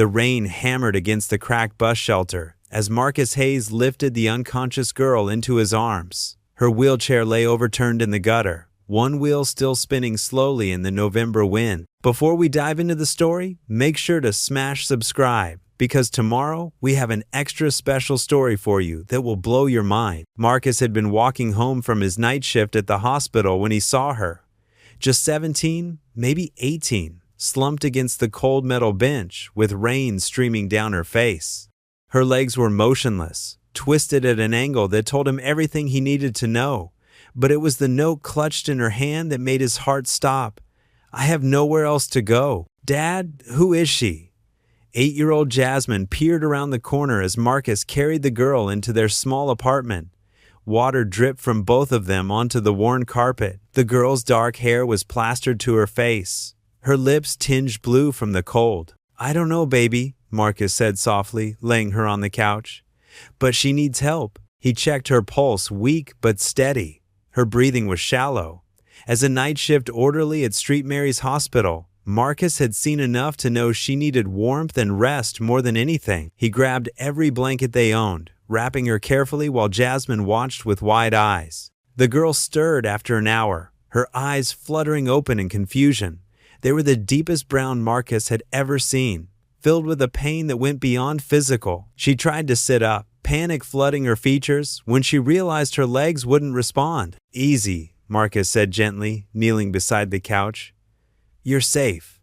The rain hammered against the cracked bus shelter as Marcus Hayes lifted the unconscious girl into his arms. Her wheelchair lay overturned in the gutter, one wheel still spinning slowly in the November wind. Before we dive into the story, make sure to smash subscribe, because tomorrow we have an extra special story for you that will blow your mind. Marcus had been walking home from his night shift at the hospital when he saw her. Just 17, maybe 18, slumped against the cold metal bench with rain streaming down her face. Her legs were motionless, twisted at an angle that told him everything he needed to know. But it was the note clutched in her hand that made his heart stop. "I have nowhere else to go. Dad, who is she?" 8-year-old Jasmine peered around the corner as Marcus carried the girl into their small apartment. Water dripped from both of them onto the worn carpet. The girl's dark hair was plastered to her face, her lips tinged blue from the cold. "I don't know, baby," Marcus said softly, laying her on the couch. "But she needs help." He checked her pulse, weak but steady. Her breathing was shallow. As a night shift orderly at St. Mary's Hospital, Marcus had seen enough to know she needed warmth and rest more than anything. He grabbed every blanket they owned, wrapping her carefully while Jasmine watched with wide eyes. The girl stirred after an hour, her eyes fluttering open in confusion. They were the deepest brown Marcus had ever seen, filled with a pain that went beyond physical. She tried to sit up, panic flooding her features, when she realized her legs wouldn't respond. "Easy," Marcus said gently, kneeling beside the couch. "You're safe.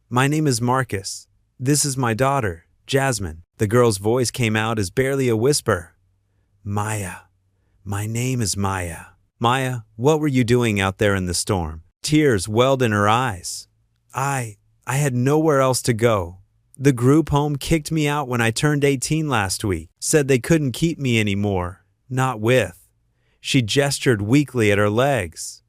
My name is Marcus. This is my daughter, Jasmine." The girl's voice came out as barely a whisper. "Maya. My name is Maya." "Maya, what were you doing out there in the storm?" Tears welled in her eyes. I had nowhere else to go. The group home kicked me out when I turned 18 last week. Said they couldn't keep me anymore. Not with." She gestured weakly at her legs.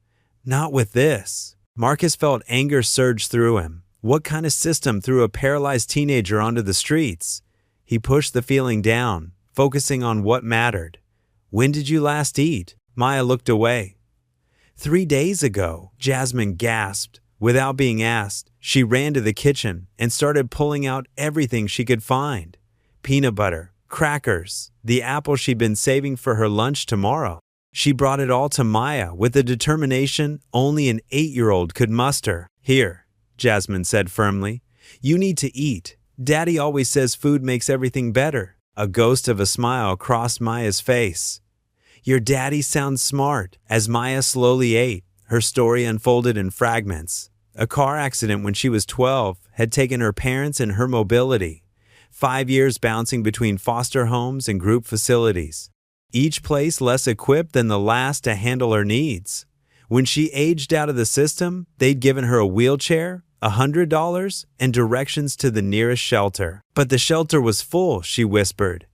"Not with this." Marcus felt anger surge through him. What kind of system threw a paralyzed teenager onto the streets? He pushed the feeling down, focusing on what mattered. "When did you last eat?" Maya looked away. 3 days ago," Jasmine gasped. Without being asked, she ran to the kitchen and started pulling out everything she could find. Peanut butter, crackers, the apple she'd been saving for her lunch tomorrow. She brought it all to Maya with the determination only an 8-year-old could muster. "Here," Jasmine said firmly. "You need to eat. Daddy always says food makes everything better." A ghost of a smile crossed Maya's face. "Your daddy sounds smart." As Maya slowly ate, her story unfolded in fragments. A car accident when she was 12 had taken her parents and her mobility. 5 years bouncing between foster homes and group facilities, each place less equipped than the last to handle her needs. When she aged out of the system, they'd given her a wheelchair, $100, and directions to the nearest shelter. "But the shelter was full," she whispered.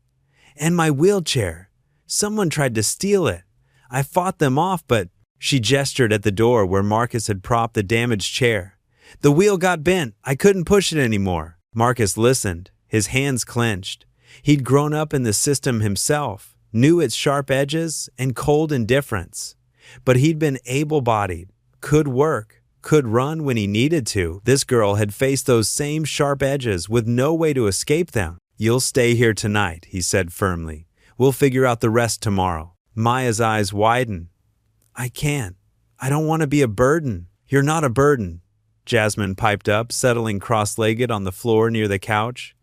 "And my wheelchair. Someone tried to steal it. I fought them off, but..." She gestured at the door where Marcus had propped the damaged chair. "The wheel got bent. I couldn't push it anymore." Marcus listened, his hands clenched. He'd grown up in the system himself, knew its sharp edges and cold indifference. But he'd been able-bodied, could work, could run when he needed to. This girl had faced those same sharp edges with no way to escape them. "You'll stay here tonight," he said firmly. "We'll figure out the rest tomorrow." Maya's eyes widened. "I can't. I don't want to be a burden." "You're not a burden," Jasmine piped up, settling cross-legged on the floor near the couch.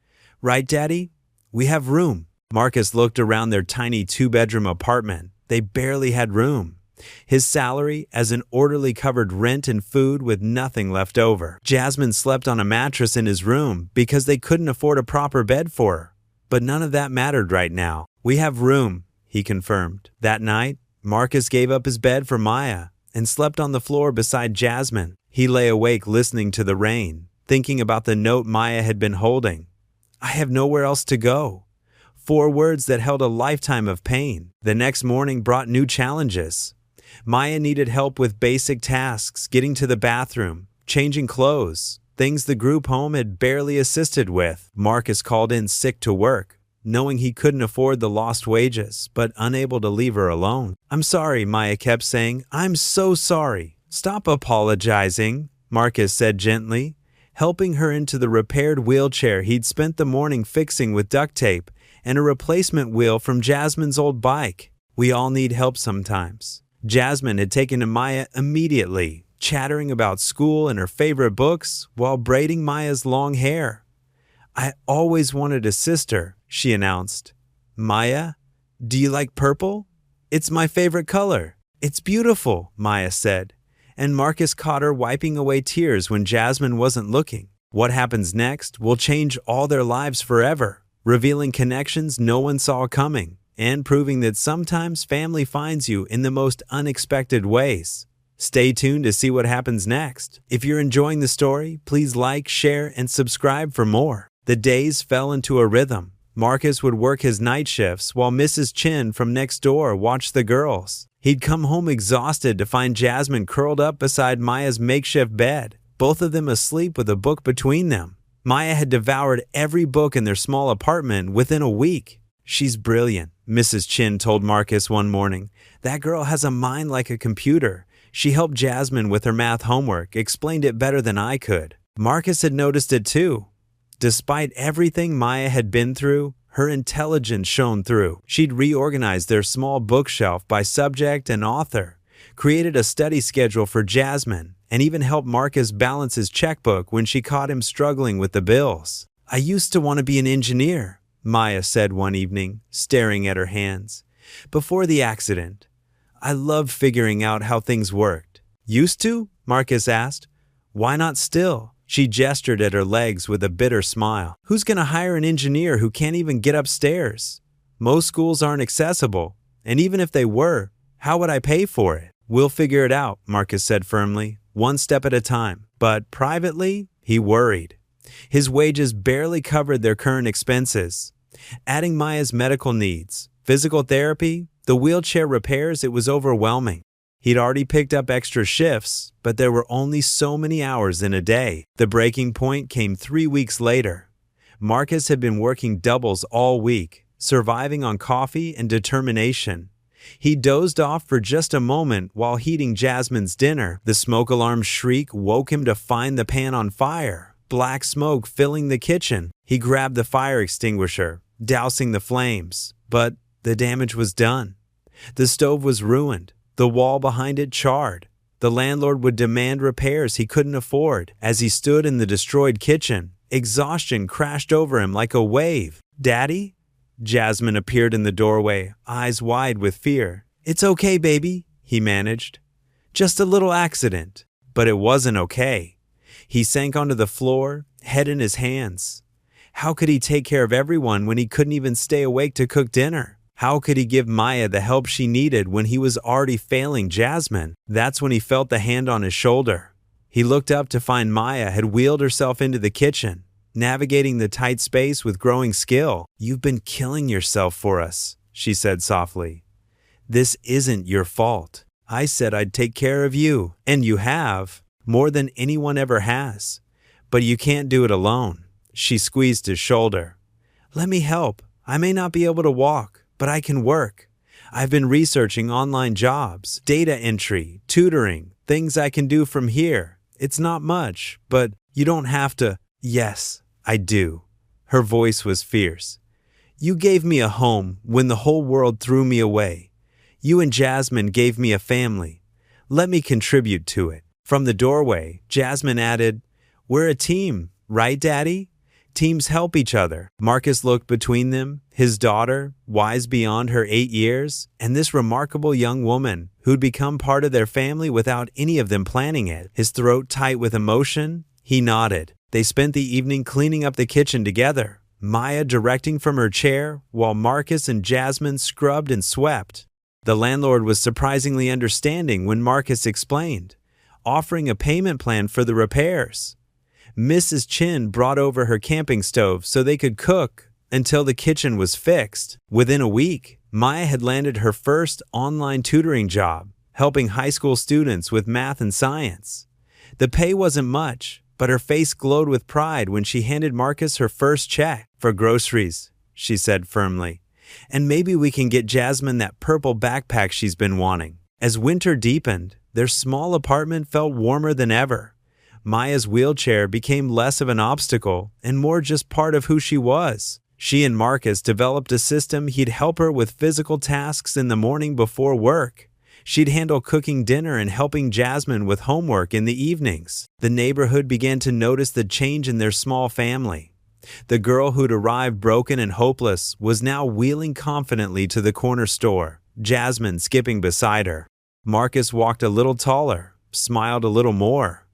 "Right, Daddy? We have room." Marcus looked around their tiny 2-bedroom apartment. They barely had room. His salary as an orderly covered rent and food with nothing left over. Jasmine slept on a mattress in his room because they couldn't afford a proper bed for her. But none of that mattered right now. "We have room," he confirmed. That night, Marcus gave up his bed for Maya and slept on the floor beside Jasmine. He lay awake listening to the rain, thinking about the note Maya had been holding. "I have nowhere else to go." 4 words that held a lifetime of pain. The next morning brought new challenges. Maya needed help with basic tasks, getting to the bathroom, changing clothes, things the group home had barely assisted with. Marcus called in sick to work, knowing he couldn't afford the lost wages, but unable to leave her alone. "I'm sorry," Maya kept saying. "I'm so sorry." "Stop apologizing," Marcus said gently. helping her into the repaired wheelchair he'd spent the morning fixing with duct tape and a replacement wheel from Jasmine's old bike. We all need help sometimes. Jasmine had taken to Maya immediately, chattering about school and her favorite books while braiding Maya's long hair. "I always wanted a sister," she announced. "Maya, do you like purple? It's my favorite color." "It's beautiful," Maya said, and Marcus caught her wiping away tears when Jasmine wasn't looking. What happens next will change all their lives forever, revealing connections no one saw coming, and proving that sometimes family finds you in the most unexpected ways. Stay tuned to see what happens next. If you're enjoying the story, please like, share, and subscribe for more. The days fell into a rhythm. Marcus would work his night shifts while Mrs. Chin from next door watched the girls. He'd come home exhausted to find Jasmine curled up beside Maya's makeshift bed, both of them asleep with a book between them. Maya had devoured every book in their small apartment within a week. "She's brilliant," Mrs. Chin told Marcus one morning. "That girl has a mind like a computer. She helped Jasmine with her math homework, explained it better than I could." Marcus had noticed it too. Despite everything Maya had been through, her intelligence shone through. She'd reorganized their small bookshelf by subject and author, created a study schedule for Jasmine, and even helped Marcus balance his checkbook when she caught him struggling with the bills. "I used to want to be an engineer," Maya said one evening, staring at her hands. "Before the accident, I loved figuring out how things worked." "Used to?" Marcus asked. "Why not still?" She gestured at her legs with a bitter smile. "Who's going to hire an engineer who can't even get upstairs? Most schools aren't accessible, and even if they were, how would I pay for it?" "We'll figure it out," Marcus said firmly, "one step at a time." But privately, he worried. His wages barely covered their current expenses. Adding Maya's medical needs, physical therapy, the wheelchair repairs, it was overwhelming. He'd already picked up extra shifts, but there were only so many hours in a day. The breaking point came 3 weeks later. Marcus had been working doubles all week, surviving on coffee and determination. He dozed off for just a moment while heating Jasmine's dinner. The smoke alarm shriek woke him to find the pan on fire, black smoke filling the kitchen. He grabbed the fire extinguisher, dousing the flames, but the damage was done. The stove was ruined. The wall behind it charred. The landlord would demand repairs he couldn't afford. As he stood in the destroyed kitchen, exhaustion crashed over him like a wave. "Daddy?" Jasmine appeared in the doorway, eyes wide with fear. "It's okay, baby," he managed. "Just a little accident." But it wasn't okay. He sank onto the floor, head in his hands. How could he take care of everyone when he couldn't even stay awake to cook dinner? How could he give Maya the help she needed when he was already failing Jasmine? That's when he felt the hand on his shoulder. He looked up to find Maya had wheeled herself into the kitchen, navigating the tight space with growing skill. "You've been killing yourself for us," she said softly. "This isn't your fault. I said I'd take care of you, and you have, more than anyone ever has. But you can't do it alone." She squeezed his shoulder. "Let me help. I may not be able to walk, but I can work. I've been researching online jobs, data entry, tutoring, things I can do from here. It's not much, but you don't have to." "Yes, I do." Her voice was fierce. "You gave me a home when the whole world threw me away. You and Jasmine gave me a family. Let me contribute to it." From the doorway, Jasmine added, "We're a team, right, Daddy? Teams help each other." Marcus looked between them, his daughter, wise beyond her 8 years, and this remarkable young woman who'd become part of their family without any of them planning it. His throat tight with emotion, he nodded. They spent the evening cleaning up the kitchen together, Maya directing from her chair while Marcus and Jasmine scrubbed and swept. The landlord was surprisingly understanding when Marcus explained, offering a payment plan for the repairs. Mrs. Chin brought over her camping stove so they could cook until the kitchen was fixed. Within a week, Maya had landed her first online tutoring job, helping high school students with math and science. The pay wasn't much, but her face glowed with pride when she handed Marcus her first check. "For groceries," she said firmly. "And maybe we can get Jasmine that purple backpack she's been wanting." As winter deepened, their small apartment felt warmer than ever. Maya's wheelchair became less of an obstacle and more just part of who she was. She and Marcus developed a system he'd help her with physical tasks in the morning before work. She'd handle cooking dinner and helping Jasmine with homework in the evenings. The neighborhood began to notice the change in their small family. The girl who'd arrived broken and hopeless was now wheeling confidently to the corner store, Jasmine skipping beside her. Marcus walked a little taller, smiled a little more.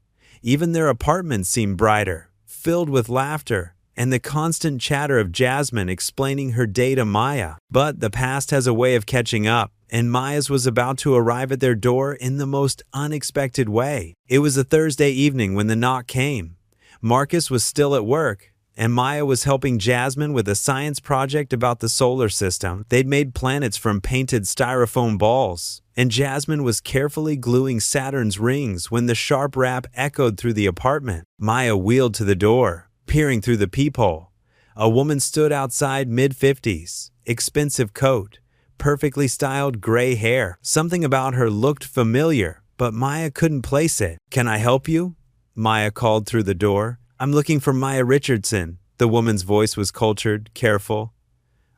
Even their apartment seemed brighter, filled with laughter, and the constant chatter of Jasmine explaining her day to Maya. But the past has a way of catching up, and Maya's was about to arrive at their door in the most unexpected way. It was a Thursday evening when the knock came. Marcus was still at work, and Maya was helping Jasmine with a science project about the solar system. They'd made planets from painted styrofoam balls, and Jasmine was carefully gluing Saturn's rings when the sharp rap echoed through the apartment. Maya wheeled to the door, peering through the peephole. A woman stood outside, mid-50s, expensive coat, perfectly styled gray hair. Something about her looked familiar, but Maya couldn't place it. "Can I help you?" Maya called through the door. "I'm looking for Maya Richardson." The woman's voice was cultured, careful.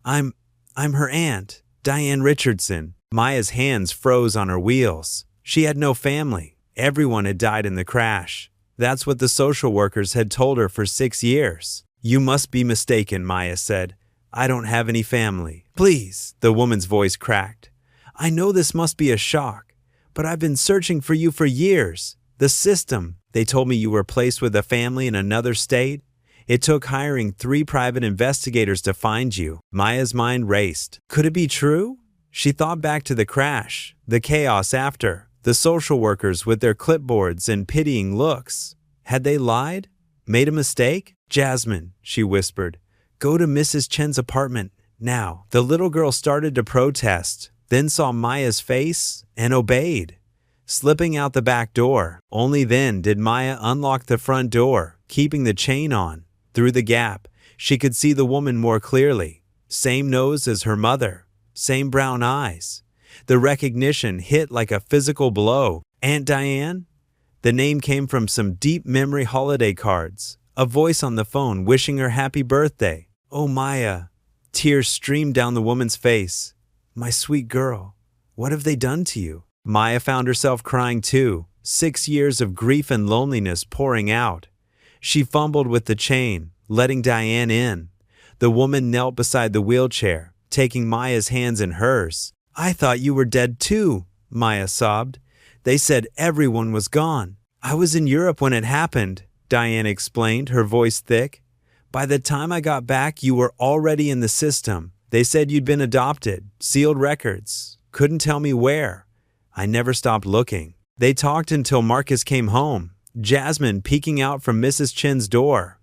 I'm her aunt, Diane Richardson." Maya's hands froze on her wheels. She had no family. Everyone had died in the crash. That's what the social workers had told her for 6 years. "You must be mistaken," Maya said. "I don't have any family." "Please," the woman's voice cracked. "I know this must be a shock, but I've been searching for you for years. The system, they told me you were placed with a family in another state. It took hiring 3 private investigators to find you." Maya's mind raced. Could it be true? She thought back to the crash, the chaos after, the social workers with their clipboards and pitying looks. Had they lied? Made a mistake? "Jasmine," she whispered. "Go to Mrs. Chen's apartment, now." The little girl started to protest, then saw Maya's face and obeyed, slipping out the back door. Only then did Maya unlock the front door, keeping the chain on. Through the gap, she could see the woman more clearly. Same nose as her mother, same brown eyes. The recognition hit like a physical blow. Aunt Diane? The name came from some deep memory holiday cards, a voice on the phone wishing her happy birthday. "Oh, Maya." Tears streamed down the woman's face. "My sweet girl, what have they done to you?" Maya found herself crying too, 6 years of grief and loneliness pouring out. She fumbled with the chain, letting Diane in. The woman knelt beside the wheelchair, taking Maya's hands in hers. "I thought you were dead too," Maya sobbed. "They said everyone was gone." "I was in Europe when it happened," Diane explained, her voice thick. "By the time I got back, you were already in the system. They said you'd been adopted, sealed records. Couldn't tell me where. I never stopped looking." They talked until Marcus came home, Jasmine peeking out from Mrs. Chen's door.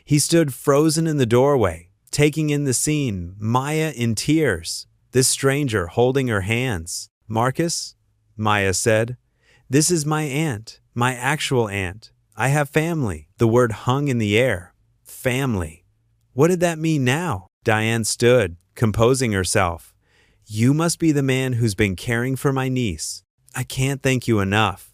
He stood frozen in the doorway, taking in the scene, Maya in tears, this stranger holding her hands. "Marcus," Maya said, "this is my aunt, my actual aunt. I have family." The word hung in the air. Family. What did that mean now? Diane stood, composing herself. "You must be the man who's been caring for my niece. I can't thank you enough.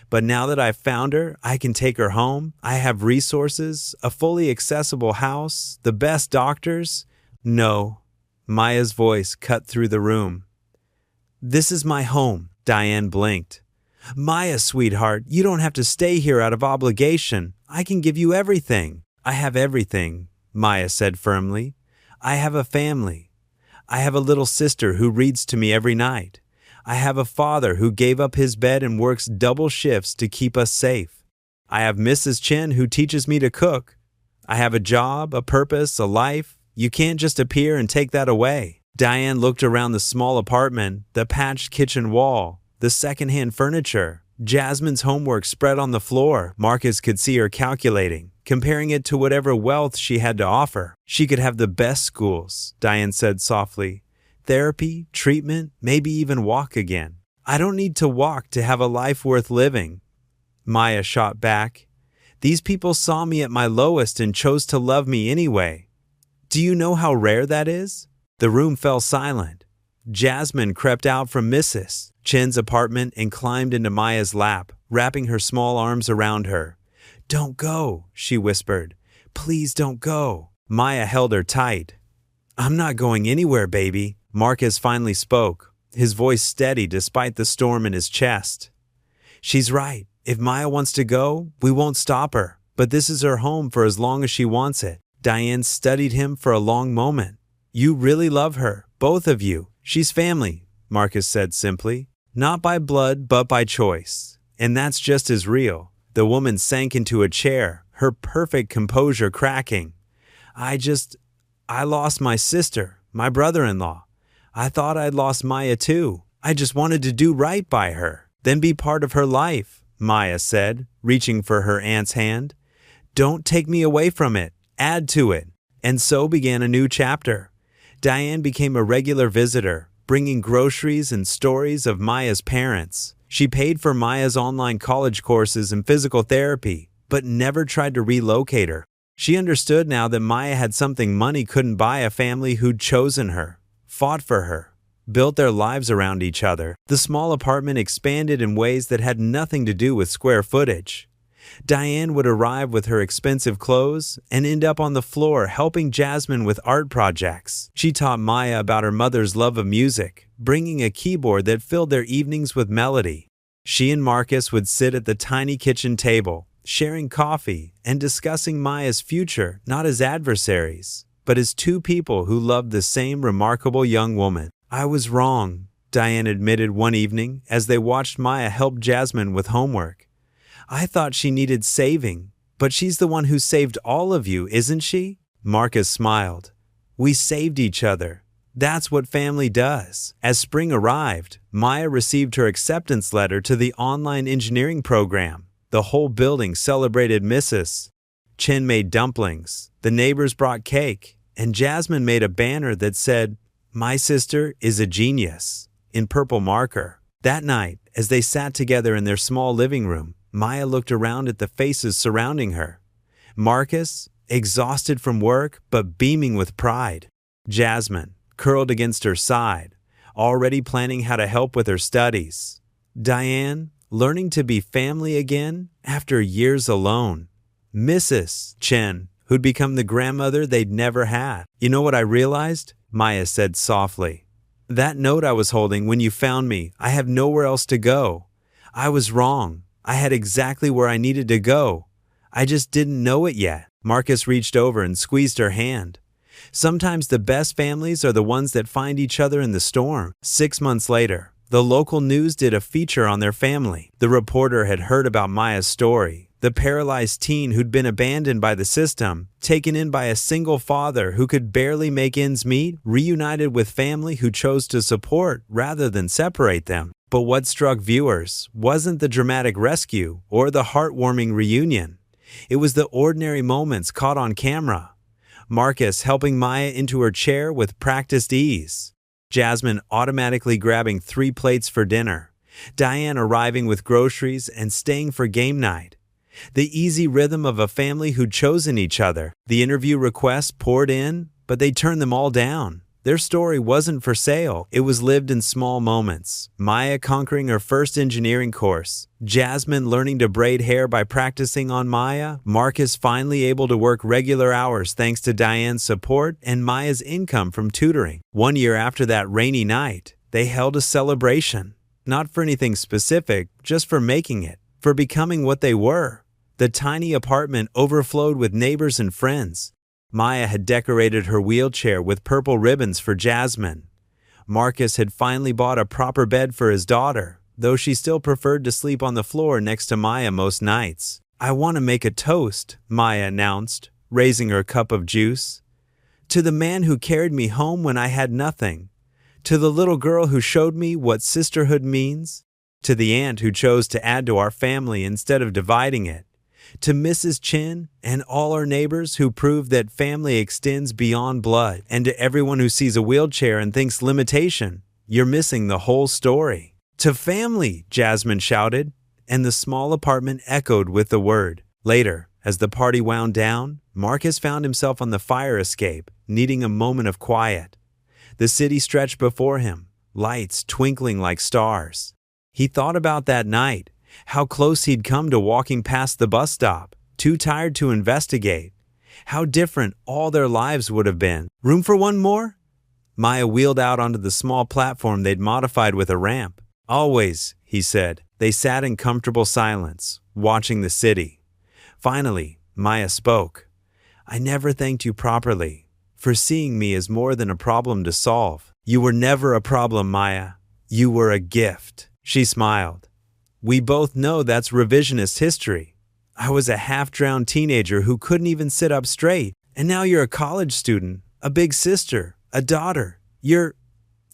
But now that I've found her, I can take her home. I have resources, a fully accessible house, the best doctors." "No." Maya's voice cut through the room. "This is my home." Diane blinked. "Maya, sweetheart, you don't have to stay here out of obligation. I can give you everything." "I have everything," Maya said firmly. "I have a family. I have a little sister who reads to me every night. I have a father who gave up his bed and works double shifts to keep us safe. I have Mrs. Chen who teaches me to cook. I have a job, a purpose, a life. You can't just appear and take that away." Diane looked around the small apartment, the patched kitchen wall, the secondhand furniture, Jasmine's homework spread on the floor. Marcus could see her calculating, comparing it to whatever wealth she had to offer. "She could have the best schools," Diane said softly. "Therapy, treatment, maybe even walk again. I don't need to walk to have a life worth living." Maya shot back. "These people saw me at my lowest and chose to love me anyway. Do you know how rare that is?" The room fell silent. Jasmine crept out from Mrs. Chen's apartment and climbed into Maya's lap, wrapping her small arms around her. "Don't go," she whispered. "Please don't go." Maya held her tight. "I'm not going anywhere, baby," Marcus finally spoke, his voice steady despite the storm in his chest. "She's right. If Maya wants to go, we won't stop her. But this is her home for as long as she wants it." Diane studied him for a long moment. "You really love her, both of you. She's family," Marcus said simply. "Not by blood, but by choice. And that's just as real." The woman sank into a chair, her perfect composure cracking. I lost my sister, my brother-in-law. I thought I'd lost Maya too. I just wanted to do right by her, then be part of her life," Maya said, reaching for her aunt's hand. "Don't take me away from it. Add to it." And so began a new chapter. Diane became a regular visitor, bringing groceries and stories of Maya's parents. She paid for Maya's online college courses and physical therapy, but never tried to relocate her. She understood now that Maya had something money couldn't buy: a family who'd chosen her, fought for her, built their lives around each other. The small apartment expanded in ways that had nothing to do with square footage. Diane would arrive with her expensive clothes and end up on the floor helping Jasmine with art projects. She taught Maya about her mother's love of music, bringing a keyboard that filled their evenings with melody. She and Marcus would sit at the tiny kitchen table, sharing coffee and discussing Maya's future, not as adversaries, but as two people who loved the same remarkable young woman. "I was wrong," Diane admitted one evening as they watched Maya help Jasmine with homework. "I thought she needed saving, but she's the one who saved all of you, isn't she?" Marcus smiled. "We saved each other. That's what family does." As spring arrived, Maya received her acceptance letter to the online engineering program. The whole building celebrated Mrs. Chen made dumplings, the neighbors brought cake, and Jasmine made a banner that said, "My sister is a genius," in purple marker. That night, as they sat together in their small living room, Maya looked around at the faces surrounding her. Marcus, exhausted from work but beaming with pride. Jasmine, curled against her side, already planning how to help with her studies. Diane, learning to be family again after years alone. Mrs. Chen, who'd become the grandmother they'd never had. "You know what I realized?" Maya said softly. "That note I was holding when you found me, I have nowhere else to go. I was wrong. I had exactly where I needed to go. I just didn't know it yet." Marcus reached over and squeezed her hand. Sometimes the best families are the ones that find each other in the storm. 6 months later, the local news did a feature on their family. The reporter had heard about Maya's story, the paralyzed teen who'd been abandoned by the system, taken in by a single father who could barely make ends meet, reunited with family who chose to support rather than separate them. But what struck viewers wasn't the dramatic rescue or the heartwarming reunion. It was the ordinary moments caught on camera. Marcus helping Maya into her chair with practiced ease. Jasmine automatically grabbing 3 plates for dinner. Diane arriving with groceries and staying for game night. The easy rhythm of a family who'd chosen each other. The interview requests poured in, but they turned them all down. Their story wasn't for sale. It was lived in small moments. Maya conquering her first engineering course. Jasmine learning to braid hair by practicing on Maya. Marcus finally able to work regular hours thanks to Diane's support and Maya's income from tutoring. 1 year after that rainy night, they held a celebration. Not for anything specific, just for making it, for becoming what they were. The tiny apartment overflowed with neighbors and friends. Maya had decorated her wheelchair with purple ribbons for Jasmine. Marcus had finally bought a proper bed for his daughter, though she still preferred to sleep on the floor next to Maya most nights. "I want to make a toast," Maya announced, raising her cup of juice. "To the man who carried me home when I had nothing. To the little girl who showed me what sisterhood means. To the aunt who chose to add to our family instead of dividing it. To Mrs. Chen and all our neighbors who proved that family extends beyond blood. And to everyone who sees a wheelchair and thinks limitation, you're missing the whole story." "To family!" Jasmine shouted, and the small apartment echoed with the word. Later, as the party wound down, Marcus found himself on the fire escape, needing a moment of quiet. The city stretched before him, lights twinkling like stars. He thought about that night, how close he'd come to walking past the bus stop, too tired to investigate. How different all their lives would have been. Room for one more? Maya wheeled out onto the small platform they'd modified with a ramp. Always, he said. They sat in comfortable silence, watching the city. Finally, Maya spoke. I never thanked you properly for seeing me as more than a problem to solve. You were never a problem, Maya. You were a gift. She smiled. We both know that's revisionist history. I was a half-drowned teenager who couldn't even sit up straight, and now you're a college student, a big sister, a daughter.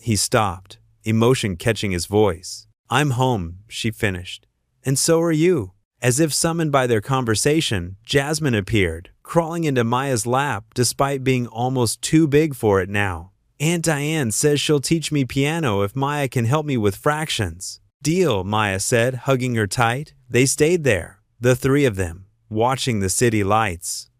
He stopped, emotion catching his voice. I'm home, she finished. And so are you. As if summoned by their conversation, Jasmine appeared, crawling into Maya's lap despite being almost too big for it now. Aunt Diane says she'll teach me piano if Maya can help me with fractions. Deal, Maya said, hugging her tight. They stayed there, the three of them, watching the city lights.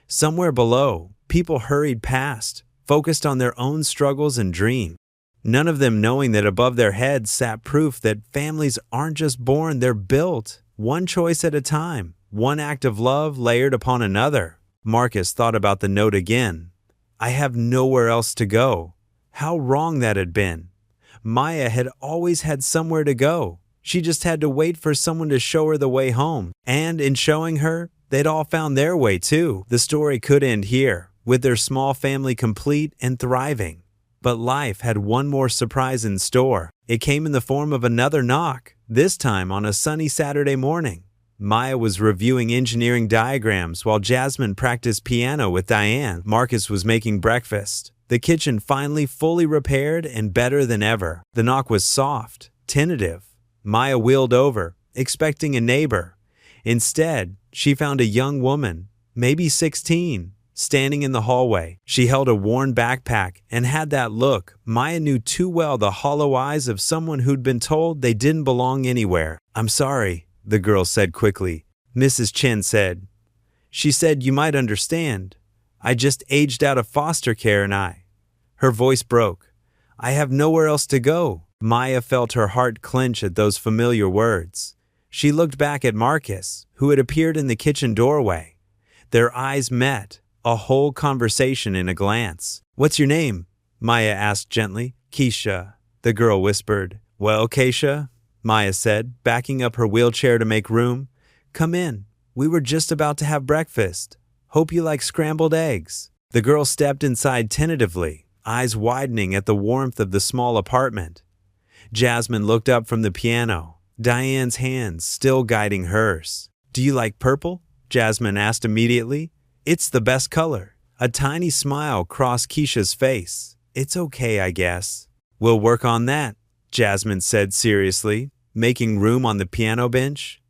Somewhere below, people hurried past, focused on their own struggles and dreams. None of them knowing that above their heads sat proof that families aren't just born, they're built, one choice at a time, one act of love layered upon another. Marcus thought about the note again. I have nowhere else to go. How wrong that had been. Maya had always had somewhere to go. She just had to wait for someone to show her the way home. And in showing her, they'd all found their way too. The story could end here, with their small family complete and thriving. But life had one more surprise in store. It came in the form of another knock, this time on a sunny Saturday morning. Maya was reviewing engineering diagrams while Jasmine practiced piano with Diane. Marcus was making breakfast. The kitchen finally fully repaired and better than ever. The knock was soft, tentative. Maya wheeled over, expecting a neighbor. Instead, she found a young woman, maybe 16, standing in the hallway. She held a worn backpack and had that look. Maya knew too well the hollow eyes of someone who'd been told they didn't belong anywhere. I'm sorry, the girl said quickly. Mrs. Chen said. She said you might understand. I just aged out of foster care and Her voice broke. I have nowhere else to go. Maya felt her heart clench at those familiar words. She looked back at Marcus, who had appeared in the kitchen doorway. Their eyes met, a whole conversation in a glance. What's your name? Maya asked gently. Keisha, the girl whispered. Well, Keisha, Maya said, backing up her wheelchair to make room. Come in. We were just about to have breakfast. Hope you like scrambled eggs. The girl stepped inside tentatively, eyes widening at the warmth of the small apartment. Jasmine looked up from the piano, Diane's hands still guiding hers. Do you like purple? Jasmine asked immediately. It's the best color. A tiny smile crossed Keisha's face. It's okay, I guess. We'll work on that, Jasmine said seriously, making room on the piano bench.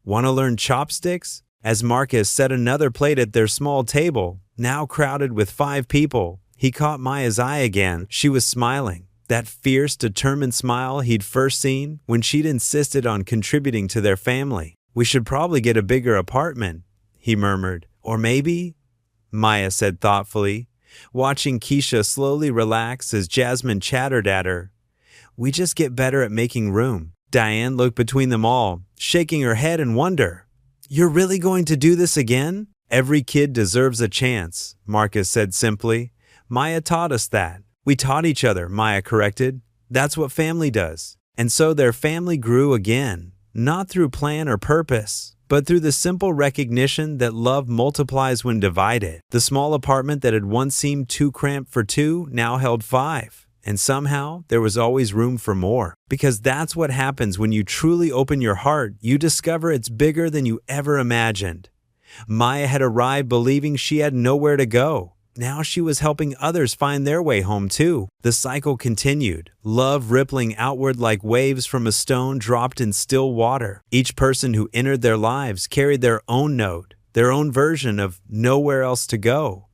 Want to learn chopsticks? As Marcus set another plate at their small table, now crowded with 5 people, he caught Maya's eye again. She was smiling. That fierce, determined smile he'd first seen when she'd insisted on contributing to their family. We should probably get a bigger apartment, he murmured. Or maybe, Maya said thoughtfully, watching Keisha slowly relax as Jasmine chattered at her. We just get better at making room. Diane looked between them all, shaking her head in wonder. You're really going to do this again? Every kid deserves a chance, Marcus said simply. Maya taught us that. We taught each other, Maya corrected. That's what family does. And so their family grew again, not through plan or purpose, but through the simple recognition that love multiplies when divided. The small apartment that had once seemed too cramped for 2 now held 5. And somehow, there was always room for more. Because that's what happens when you truly open your heart. You discover it's bigger than you ever imagined. Maya had arrived believing she had nowhere to go. Now she was helping others find their way home too. The cycle continued, love rippling outward like waves from a stone dropped in still water. Each person who entered their lives carried their own note, their own version of nowhere else to go.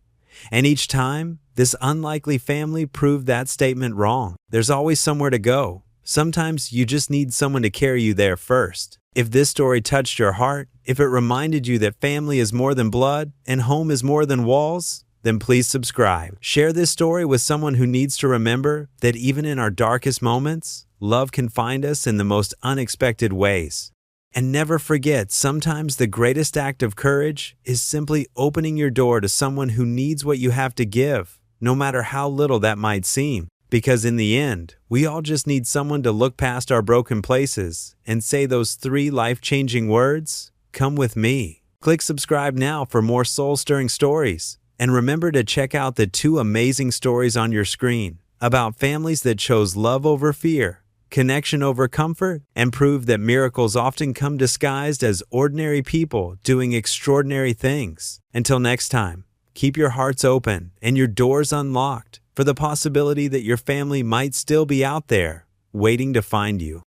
And each time, this unlikely family proved that statement wrong. There's always somewhere to go. Sometimes you just need someone to carry you there first. If this story touched your heart, if it reminded you that family is more than blood and home is more than walls, then please subscribe. Share this story with someone who needs to remember that even in our darkest moments, love can find us in the most unexpected ways. And never forget, sometimes the greatest act of courage is simply opening your door to someone who needs what you have to give, no matter how little that might seem. Because in the end, we all just need someone to look past our broken places and say those 3 life-changing words, "Come with me." Click subscribe now for more soul-stirring stories. And remember to check out the 2 amazing stories on your screen about families that chose love over fear, connection over comfort, and prove that miracles often come disguised as ordinary people doing extraordinary things. Until next time, keep your hearts open and your doors unlocked for the possibility that your family might still be out there waiting to find you.